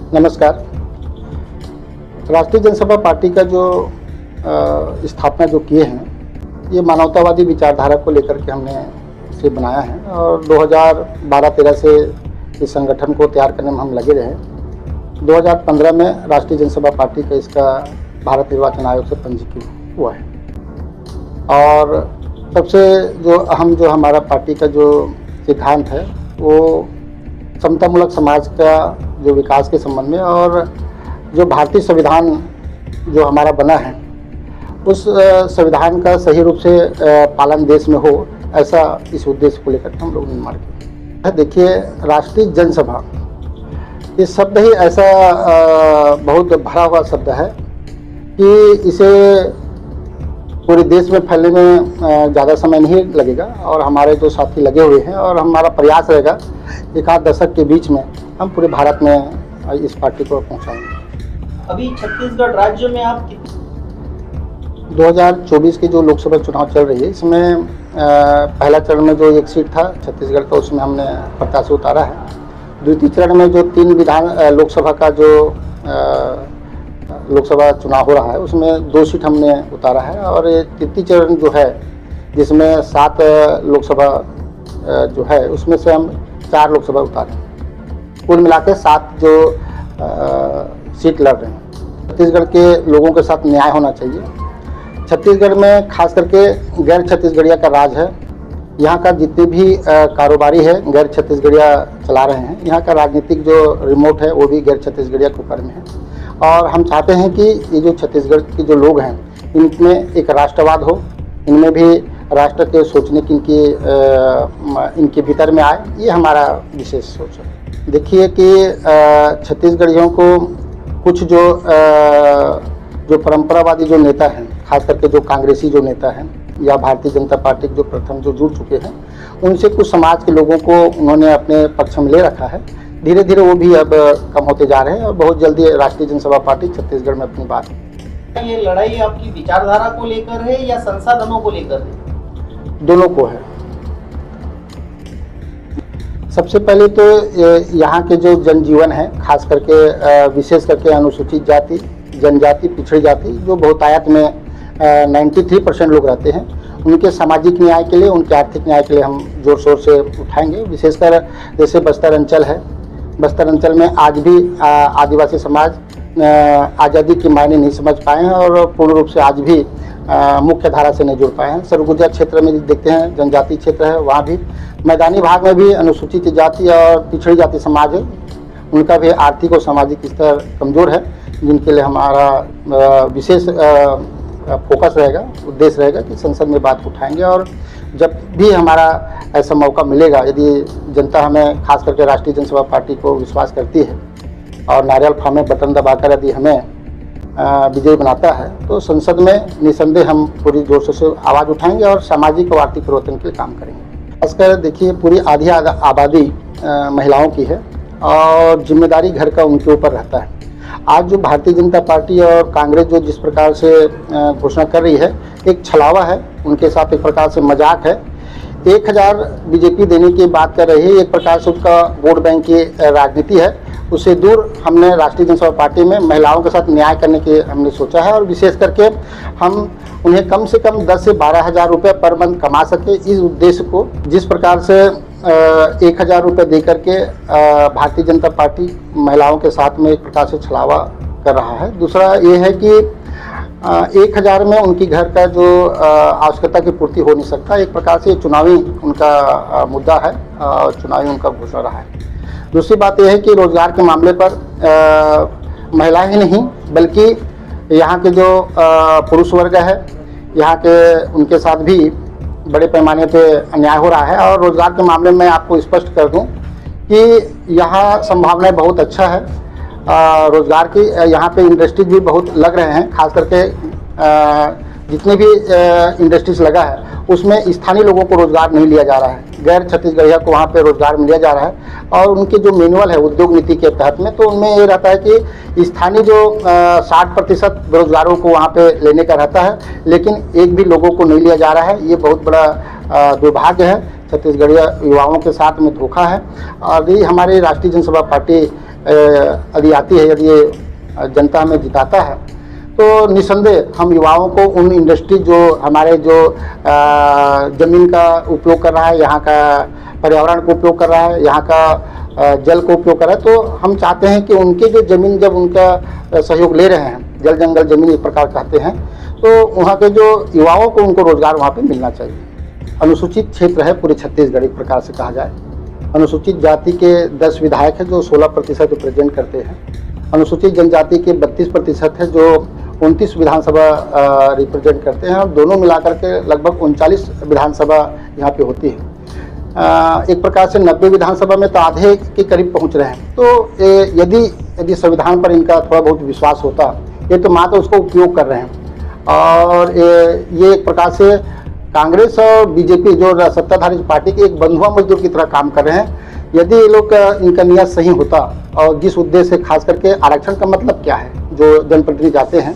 नमस्कार। राष्ट्रीय जनसभा पार्टी का जो स्थापना जो किए हैं, ये मानवतावादी विचारधारा को लेकर के हमने इसे बनाया है और 2012-13 से इस संगठन को तैयार करने में हम लगे रहे। 2015 में राष्ट्रीय जनसभा पार्टी का इसका भारत निर्वाचन आयोग से पंजीकृत हुआ है और सबसे जो अहम जो हमारा पार्टी का जो सिद्धांत है वो समतामूलक समाज का जो विकास के संबंध में और जो भारतीय संविधान जो हमारा बना है उस संविधान का सही रूप से पालन देश में हो, ऐसा इस उद्देश्य को लेकर हम लोग निर्माण किए। देखिए, राष्ट्रीय जनसभा ये शब्द ही ऐसा बहुत भरा हुआ शब्द है कि इसे पूरे देश में फैलने में ज़्यादा समय नहीं लगेगा और हमारे जो साथी लगे हुए हैं और हमारा प्रयास रहेगा एक आध दशक के बीच में हम पूरे भारत में इस पार्टी को पहुंचाएंगे। अभी छत्तीसगढ़ राज्य में आप 2024 के जो लोकसभा चुनाव चल रही है, इसमें पहला चरण में जो एक सीट था छत्तीसगढ़ का, उसमें हमने प्रत्याशी उतारा है। द्वितीय चरण में जो 3 लोकसभा का जो लोकसभा चुनाव हो रहा है उसमें 2 सीट हमने उतारा है और तृतीय चरण जो है जिसमें 7 लोकसभा जो है उसमें से हम 4 लोकसभा उतारे। कुल मिलाकर 7 जो सीट लड़ रहे हैं। छत्तीसगढ़ के लोगों के साथ न्याय होना चाहिए। छत्तीसगढ़ में खास करके गैर छत्तीसगढ़िया का राज है। यहाँ का जितने भी कारोबारी है गैर छत्तीसगढ़िया चला रहे हैं। यहाँ का राजनीतिक जो रिमोट है वो भी गैर छत्तीसगढ़िया के ऊपर में है और हम चाहते हैं कि ये जो छत्तीसगढ़ के जो लोग हैं इनमें एक राष्ट्रवाद हो, इनमें भी राष्ट्र के सोचने की इनके भीतर में आए, ये हमारा विशेष सोच है। देखिए कि छत्तीसगढ़ियों को कुछ जो परंपरावादी जो नेता हैं, खास करके जो कांग्रेसी जो नेता हैं या भारतीय जनता पार्टी के जो प्रथम जो जुड़ चुके हैं, उनसे कुछ समाज के लोगों को उन्होंने अपने पक्ष में ले रखा है। धीरे धीरे वो भी अब कम होते जा रहे हैं और बहुत जल्दी राष्ट्रीय जनसभा पार्टी छत्तीसगढ़ में अपनी बात। ये लड़ाई आपकी विचारधारा को लेकर है या संसाधनों को लेकर है? दोनों को है। सबसे पहले तो यहाँ के जो जनजीवन है, खास करके विशेष करके अनुसूचित जाति, जनजाति, पिछड़ी जाति जो बहुतायत में 93% लोग रहते हैं, उनके सामाजिक न्याय के लिए, उनके आर्थिक न्याय के लिए हम जोर शोर से उठाएंगे। विशेषकर जैसे बस्तर अंचल है, बस्तर अंचल में आज भी आदिवासी समाज आज़ादी के मायने नहीं समझ पाए हैं और पूर्ण रूप से आज भी मुख्य धारा से नहीं जुड़ पाए हैं। सरगुजा क्षेत्र में देखते हैं जनजाति क्षेत्र है, वहाँ भी मैदानी भाग में भी अनुसूचित जाति और पिछड़ी जाति समाज है, उनका भी आर्थिक और सामाजिक स्तर कमज़ोर है, जिनके लिए हमारा विशेष फोकस रहेगा, उद्देश्य रहेगा कि संसद में बात उठाएंगे। और जब भी हमारा ऐसा मौका मिलेगा, यदि जनता हमें खास करके राष्ट्रीय जनसभा पार्टी को विश्वास करती है और नारियल फार्म में बटन दबाकर यदि हमें विजयी बनाता है तो संसद में निसंदेह हम पूरी जोर से आवाज़ उठाएंगे और सामाजिक और आर्थिक परिवर्तन के लिए काम करेंगे। खासकर देखिए, पूरी आधी आबादी महिलाओं की है और जिम्मेदारी घर का उनके ऊपर रहता है। आज जो भारतीय जनता पार्टी और कांग्रेस जो जिस प्रकार से घोषणा कर रही है, एक छलावा है, उनके साथ एक प्रकार से मजाक है। 1000 बीजेपी देने की बात कर रही है, एक प्रकार से उसका वोट बैंक की राजनीति है। उससे दूर हमने राष्ट्रीय जनसभा पार्टी में महिलाओं के साथ न्याय करने की हमने सोचा है और विशेष करके हम उन्हें कम से कम 10 से 12 हज़ार रुपये पर मंथ कमा सके, इस उद्देश्य को जिस प्रकार से 1000 रुपये दे करके भारतीय जनता पार्टी महिलाओं के साथ में एक प्रकार से छलावा कर रहा है। दूसरा ये है कि 1000 में उनकी घर का जो आवश्यकता की पूर्ति हो नहीं सकता। एक प्रकार से चुनावी उनका मुद्दा है, चुनावी उनका घोषणा रहा है। दूसरी बात यह है कि रोजगार के मामले पर महिलाएं ही नहीं बल्कि यहाँ के जो पुरुष वर्ग है, यहाँ के उनके साथ भी बड़े पैमाने पे अन्याय हो रहा है। और रोजगार के मामले में आपको स्पष्ट कर दूं कि यहाँ संभावनाएं बहुत अच्छा है रोजगार की। यहाँ पे इंडस्ट्रीज भी बहुत लग रहे हैं, खास करके जितने भी इंडस्ट्रीज लगा है उसमें स्थानीय लोगों को रोजगार नहीं लिया जा रहा है, गैर छत्तीसगढ़िया को वहाँ पे रोजगार लिया जा रहा है। और उनके जो मैनुअल है उद्योग नीति के तहत में, तो उनमें ये रहता है कि स्थानीय जो 60% बेरोजगारों को वहाँ पे लेने का रहता है, लेकिन एक भी लोगों को नहीं लिया जा रहा है। ये बहुत बड़ा दुर्भाग्य है, छत्तीसगढ़िया युवाओं के साथ में धोखा है। और ये हमारी राष्ट्रीय जनसभा पार्टी यदि आती है, यदि जनता हमें जिताता है, तो निसंदेह हम युवाओं को उन इंडस्ट्री जो हमारे जो ज़मीन का उपयोग कर रहा है, यहाँ का पर्यावरण को उपयोग कर रहा है, यहाँ का जल को उपयोग कर रहा है, तो हम चाहते हैं कि उनकी जो ज़मीन जब उनका सहयोग ले रहे हैं, जल जंगल ज़मीन एक प्रकार कहते हैं, तो वहाँ के जो युवाओं को उनको रोज़गार वहाँ पे मिलना चाहिए। अनुसूचित क्षेत्र है पूरे छत्तीसगढ़ एक प्रकार से कहा जाए। अनुसूचित जाति के 10 विधायक हैं जो 16% रिप्रेजेंट करते हैं। अनुसूचित जनजाति के 32% है जो 29 विधानसभा रिप्रेजेंट करते हैं, और दोनों मिलाकर के लगभग 39 विधानसभा यहाँ पे होती है। एक प्रकार से 90 विधानसभा में तो आधे के करीब पहुँच रहे हैं। तो यदि संविधान पर इनका थोड़ा बहुत विश्वास होता, ये तो मात्र उसको उपयोग कर रहे हैं, और ये एक प्रकार से कांग्रेस और बीजेपी जो सत्ताधारी पार्टी के एक बंधुआ मजदूर की तरह काम कर रहे हैं। यदि ये लोग इनका नियत सही होता, और जिस उद्देश्य से खास करके आरक्षण का मतलब क्या है, जो जनप्रतिनिधि जाते हैं,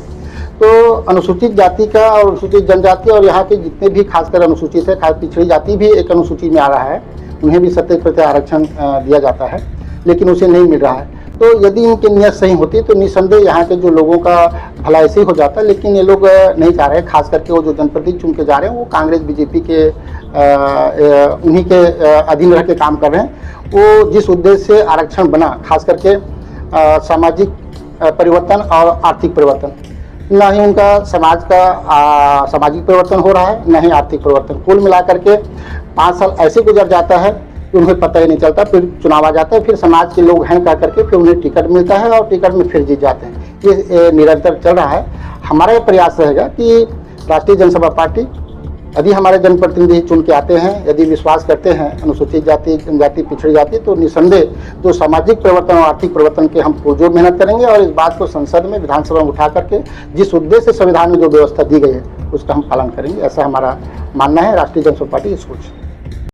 तो अनुसूचित जाति का और अनुसूचित जनजाति और यहाँ के जितने भी खासकर अनुसूचित है, खास पिछड़ी जाति भी एक अनुसूची में आ रहा है, उन्हें भी 70% आरक्षण दिया जाता है, लेकिन उसे नहीं मिल रहा है। तो यदि इनकी नियत सही होती तो निसंदेह यहाँ के जो लोगों का भला ऐसे ही हो जाता, लेकिन ये लोग नहीं चाह रहे। खास करके वो जो जनप्रतिनिधि चुन के जा रहे हैं वो कांग्रेस बीजेपी के उन्हीं के अधीन रह के काम कर रहे हैं। वो जिस उद्देश्य से आरक्षण बना, खास करके सामाजिक परिवर्तन और आर्थिक परिवर्तन, न ही उनका समाज का सामाजिक परिवर्तन हो रहा है, न ही आर्थिक परिवर्तन। कुल मिलाकर के 5 साल ऐसे गुजर जाता है कि उन्हें पता ही नहीं चलता, फिर चुनाव आ जाता है, फिर समाज के लोग हैं कह करके फिर उन्हें टिकट मिलता है और टिकट में फिर जीत जाते हैं। ये निरंतर चल रहा है। हमारा ये प्रयास रहेगा कि राष्ट्रीय जनसभा पार्टी यदि हमारे जनप्रतिनिधि चुन के आते हैं, यदि विश्वास करते हैं अनुसूचित जाति, जनजाति, पिछड़ी जाति, तो निसंदेह जो सामाजिक परिवर्तन और आर्थिक परिवर्तन के हम पुरजोर मेहनत करेंगे, और इस बात को संसद में, विधानसभा में उठा करके जिस उद्देश्य से संविधान में जो व्यवस्था दी गई है उसका हम पालन करेंगे। ऐसा हमारा मानना है। राष्ट्रीय जनसभा पार्टी ये सोच